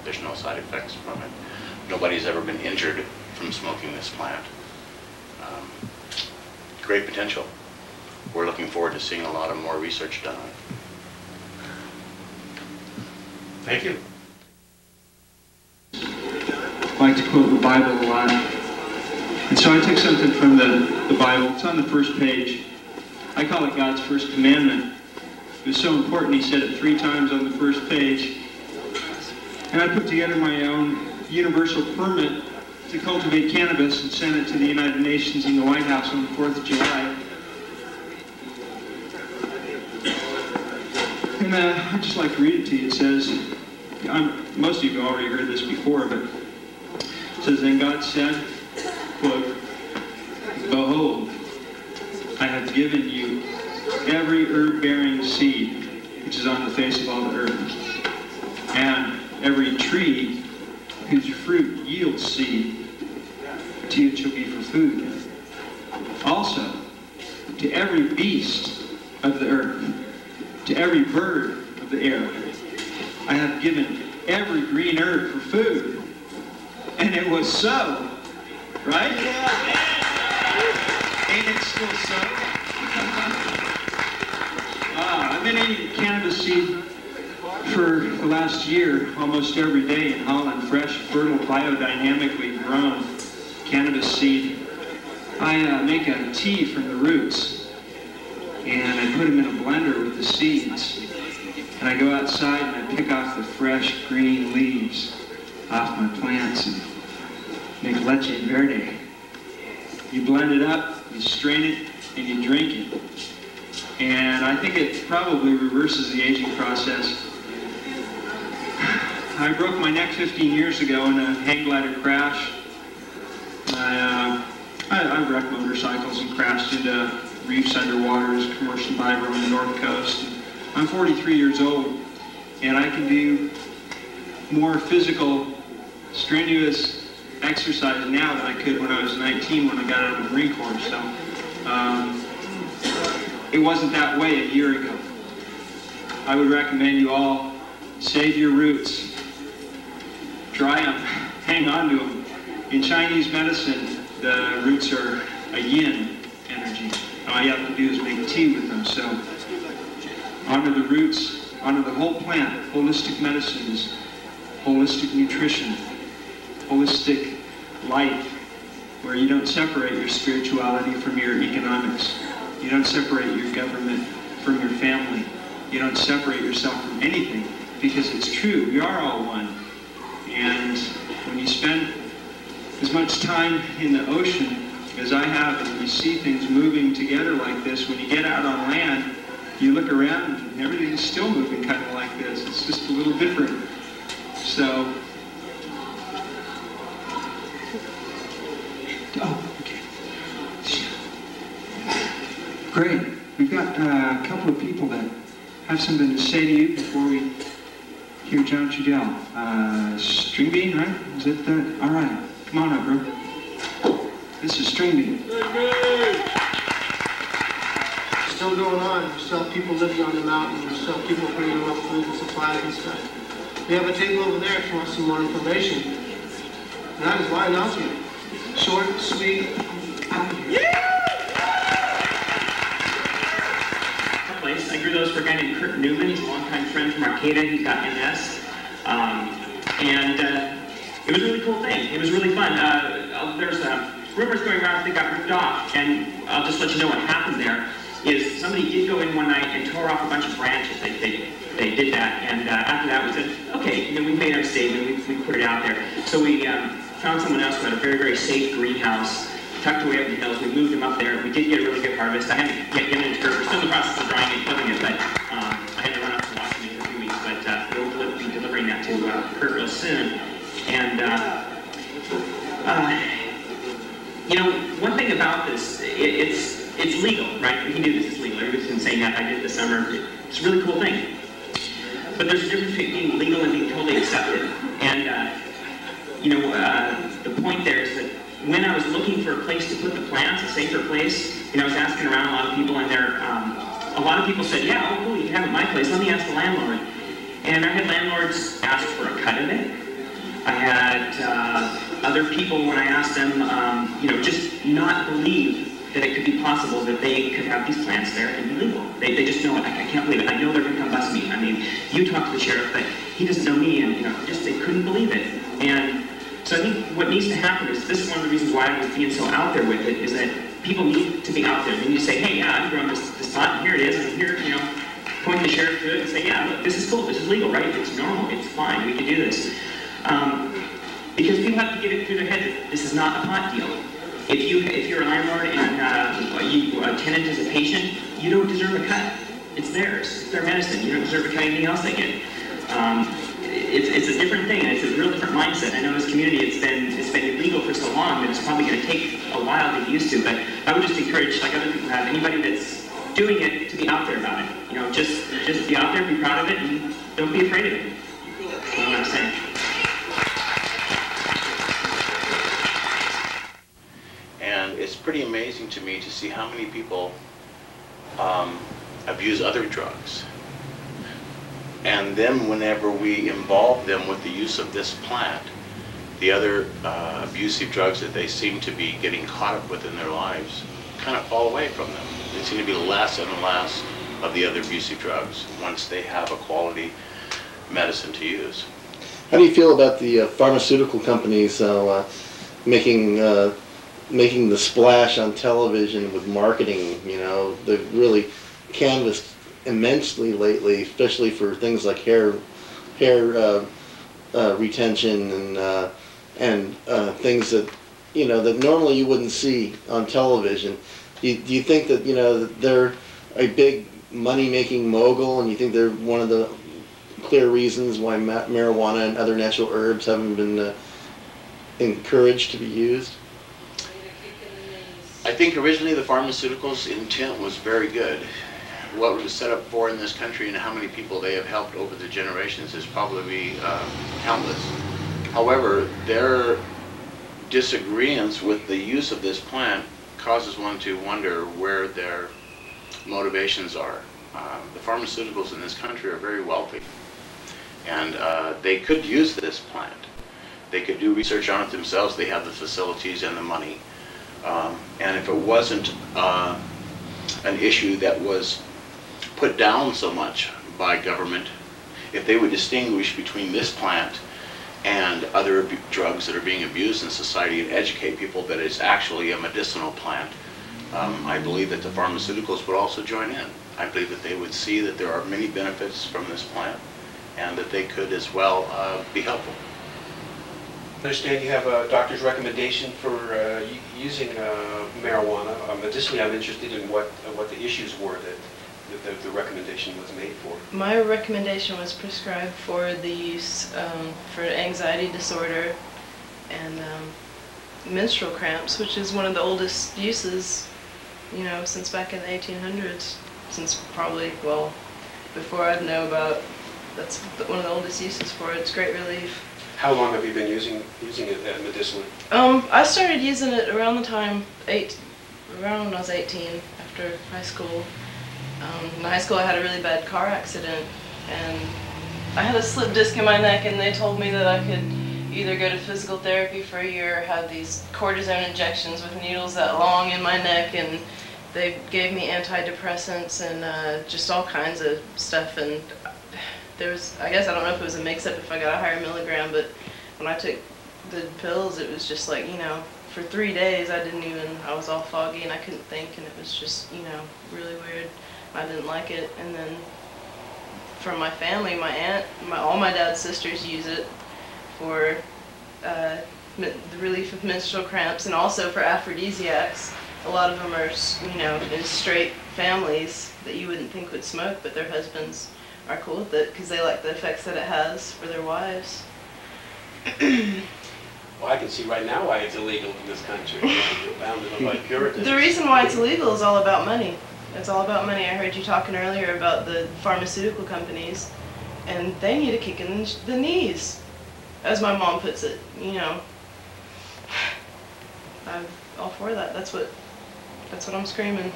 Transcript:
There's no side effects from it. Nobody's ever been injured from smoking this plant. Great potential. We're looking forward to seeing a lot of more research done on it. Thank you. I like to quote the Bible a lot. And so I took something from the Bible. It's on the first page. I call it God's first commandment. It was so important he said it 3 times on the first page. And I put together my own universal permit to cultivate cannabis and sent it to the United Nations in the White House on the 4th of July. And I'd just like to read it to you. It says, most of you have already heard this before, but it says, "Then God said, quote, 'Behold, I have given you every herb-bearing seed which is on the face of all the earth, and every tree whose fruit yields seed, to you it shall be for food. Also, to every beast of the earth, to every bird of the air, I have given every green herb for food.'" And it was so, right? Ain't it still so? I've been eating cannabis seed for the last year, almost every day in Holland. Fresh, fertile, biodynamically grown cannabis seed. I make a tea from the roots, and I put them in a blender with the seeds. And I go outside and I pick off the fresh green leaves off my plants and make leche verde. You blend it up, you strain it, and you drink it. And I think it probably reverses the aging process. I broke my neck 15 years ago in a hang glider crash. I wrecked motorcycles and crashed into reefs underwater as a commercial diver on the North Coast. I'm 43 years old, and I can do more physical, strenuous exercise now than I could when I was 19 when I got out of the Marine Corps. So it wasn't that way a year ago. I would recommend you all save your roots, dry them, hang on to them. In Chinese medicine, the roots are a yin energy. All you have to do is make tea with them. So honor the roots, honor the whole plant. Holistic medicine is holistic nutrition, holistic life, where you don't separate your spirituality from your economics. You don't separate your government from your family. You don't separate yourself from anything, because it's true. We are all one. And when you spend as much time in the ocean as I have, and you see things moving together like this, when you get out on land, you look around and everything's still moving kind of like this. It's just a little different. So, okay. Great. We've got a couple of people that have something to say to you before we hear John Trudell. String Bean, right? Is it the? All right. Come on up, bro. This is String Bean. Still going on. You still have people living on the mountain. You still have people bringing up food and supplies and stuff. We have a table over there if you want some more information. And that is why I announce you. Short, sweet, out of here. I grew those for a guy named Kurt Newman. He's a longtime friend from Arcata. He's got MS. It was a really cool thing. It was really fun. There's rumors going around that they got ripped off. And I'll just let you know what happened there. Is somebody did go in one night and tore off a bunch of branches. They did that. And after that we said, okay, we made our statement. We put it out there. So we found someone else who had a very, very safe greenhouse tucked away up in the hills. We moved them up there. We did get a really good harvest. I haven't yet given it to Kurt. We're still in the process of drying and clipping it, but I had to run out to Washington for a few weeks. But we'll be delivering that to Kurt real soon. And one thing about this, it's legal, right? We can do this. It's legal. Everybody's been saying that. I did it this summer. It's a really cool thing. But there's a difference between being legal and being totally accepted. And the point there is that when I was looking for a place to put the plants, a safer place, I was asking around a lot of people, and a lot of people said, yeah, oh cool, you can have it at my place. Let me ask the landlord. And I had landlords ask for a cut of it. I had other people, when I asked them, just not believe that it could be possible that they could have these plants there and be legal. They just know, I can't believe it. I know they're going to come bust me. I mean, you talk to the sheriff, but he doesn't know me, and they couldn't believe it. And so I think what needs to happen is, this is one of the reasons why I was being so out there with it, is that people need to be out there. They need to say, hey, yeah, I've grown this pot, and here it is, and here, point the sheriff to it and say, yeah, look, this is cool, this is legal, right? It's normal, it's fine, we can do this. Because people have to get it through their head that this is not a pot deal. If you're a landlord and a tenant is a patient, you don't deserve a cut. It's theirs. It's their medicine. You don't deserve a cut anything else they get. It's a different thing, and it's a real different mindset. I know in this community it's been illegal for so long that it's probably going to take a while to get used to. But I would just encourage, like other people have, anybody that's doing it to be out there about it. Just be out there, be proud of it, and don't be afraid of it. That's what I'm saying. And it's pretty amazing to me to see how many people abuse other drugs. And then whenever we involve them with the use of this plant, the other abusive drugs that they seem to be getting caught up with in their lives kind of fall away from them. They seem to be less and less of the other abusive drugs once they have a quality medicine to use. How do you feel about the pharmaceutical companies making the splash on television with marketing? They've really canvassed immensely lately, especially for things like hair retention and things that that normally you wouldn't see on television. Do you think that that they're a big money-making mogul, and you think they're one of the clear reasons why marijuana and other natural herbs haven't been encouraged to be used? I think originally the pharmaceuticals' intent was very good. What it was set up for in this country and how many people they have helped over the generations is probably countless. However, their disagreements with the use of this plant causes one to wonder where their motivations are. The pharmaceuticals in this country are very wealthy, and they could use this plant. They could do research on it themselves. They have the facilities and the money. And if it wasn't an issue that was put down so much by government, if they would distinguish between this plant and other drugs that are being abused in society and educate people that it's actually a medicinal plant, I believe that the pharmaceuticals would also join in. I believe that they would see that there are many benefits from this plant and that they could as well be helpful. I understand you have a doctor's recommendation for using marijuana. Medicinally, I'm interested in what the issues were that the recommendation was made for. My recommendation was prescribed for the use for anxiety disorder and menstrual cramps, which is one of the oldest uses, since back in the 1800s, since probably, well, before I'd know about, that's one of the oldest uses for it. It's great relief. How long have you been using it medicinally? I started using it around the time, around when I was 18, after high school. In high school I had a really bad car accident, and I had a slip disc in my neck, and they told me that I could either go to physical therapy for a year or have these cortisone injections with needles that long in my neck, and they gave me antidepressants and just all kinds of stuff. And there was, I guess, I don't know if it was a mix-up if I got a higher milligram, but when I took the pills, it was just like, for 3 days I was all foggy and I couldn't think, and it was just, really weird. I didn't like it. And then from my family, my aunt, all my dad's sisters use it for the relief of menstrual cramps and also for aphrodisiacs. A lot of them are, in straight families that you wouldn't think would smoke, but their husbands are cool with it because they like the effects that it has for their wives. Well, I can see right now why it's illegal in this country. It's bounded by Puritans. The reason why it's illegal is all about money. It's all about money. I heard you talking earlier about the pharmaceutical companies, and they need a kick in the knees, as my mom puts it. I'm all for that. That's what I'm screaming.